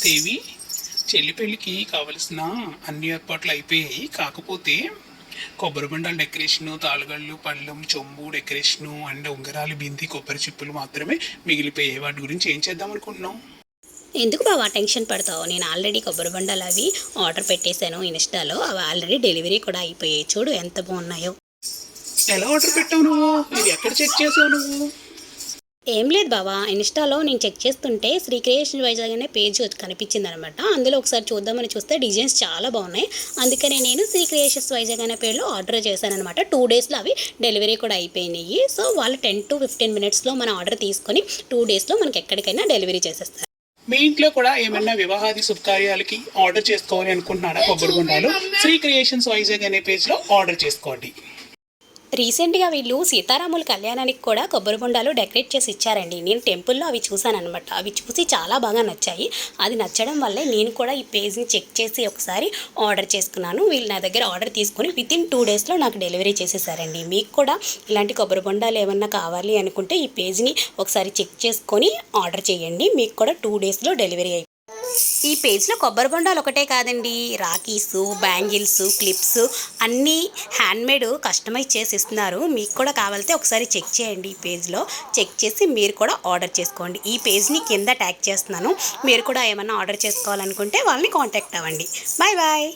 దేవి, చెల్లి పెళ్ళికి కావలసిన అన్ని ఏర్పాట్లు అయిపోయాయి. కాకపోతే కొబ్బరి బండాల డెకరేషను, తాళగళ్ళు, పళ్ళెం, చెంబు డెకరేషను అండ్ ఉంగరాలు, బింది, కొబ్బరి చిప్పులు మాత్రమే మిగిలిపోయాయి. వాటి గురించి ఏం చేద్దాం అనుకుంటున్నాం? ఎందుకు బావా టెన్షన్ పడతావు? నేను ఆల్రెడీ కొబ్బరి బండాలు అవి ఆర్డర్ పెట్టేశాను ఇన్స్టాలో. అవి ఆల్రెడీ డెలివరీ కూడా అయిపోయాయి. చూడు ఎంత బాగున్నాయో. ఎలా ఆర్డర్ పెట్టావు నువ్వు? ఇది ఎక్కడ చెక్ చేసావు నువ్వు? ఏం లేదు బావా, ఇన్స్టాలో నేను చెక్ చేస్తుంటే శ్రీ క్రియేషన్ వైజాగ్ అనే పేజ్ కనిపించింది అనమాట. అందులో ఒకసారి చూద్దామని చూస్తే డిజైన్స్ చాలా బాగున్నాయి. అందుకనే నేను శ్రీ క్రియేషన్స్ వైజాగ్ అనే పేరులో ఆర్డర్ చేశాను అనమాట. 2 డేస్లో అవి డెలివరీ కూడా అయిపోయినాయి. సో వాళ్ళు 10 to 15 మినిట్స్లో మన ఆర్డర్ తీసుకొని 2 డేస్లో మనకి ఎక్కడికైనా డెలివరీ చేసేస్తారు. మీ ఇంట్లో కూడా ఏమైనా వివాహాది శుభకార్యాలకి ఆర్డర్ చేసుకోవాలి అనుకుంటున్నారా? కొబ్బరి బొండాలు శ్రీ క్రియేషన్స్ వైజాగ్ అనే పేజ్లో ఆర్డర్ చేసుకోండి. రీసెంట్గా వీళ్ళు సీతారాముల కళ్యాణానికి కూడా కొబ్బరి బొండాలు డెకరేట్ చేసి ఇచ్చారండి. నేను టెంపుల్లో అవి చూశాను అనమాట. అవి చూసి చాలా బాగా నచ్చాయి. అది నచ్చడం వల్లే నేను కూడా ఈ పేజ్ని చెక్ చేసి ఒకసారి ఆర్డర్ చేసుకున్నాను. వీళ్ళు నా దగ్గర ఆర్డర్ తీసుకొని వితిన్ 2 డేస్లో నాకు డెలివరీ చేసేసారండి. మీకు కూడా ఇలాంటి కొబ్బరి బొండాలు ఏమన్నా కావాలి అనుకుంటే ఈ పేజ్ని ఒకసారి చెక్ చేసుకొని ఆర్డర్ చేయండి. మీకు కూడా 2 డేస్లో డెలివరీ అయిపోయింది. ఈ పేజ్లో కొబ్బరి బొండాలు ఒకటే కాదండి, రాఖీసు, బ్యాంగిల్స్, క్లిప్స్ అన్నీ హ్యాండ్మేడ్ కస్టమైజ్ చేసి ఇస్తున్నారు. మీకు కూడా కావాలితే ఒకసారి చెక్ చేయండి. ఈ పేజ్లో చెక్ చేసి మీరు కూడా ఆర్డర్ చేసుకోండి. ఈ పేజ్ని కింద ట్యాగ్ చేస్తున్నాను. మీరు కూడా ఏమన్నా ఆర్డర్ చేసుకోవాలనుకుంటే వాళ్ళని కాంటాక్ట్ అవ్వండి. Bye bye.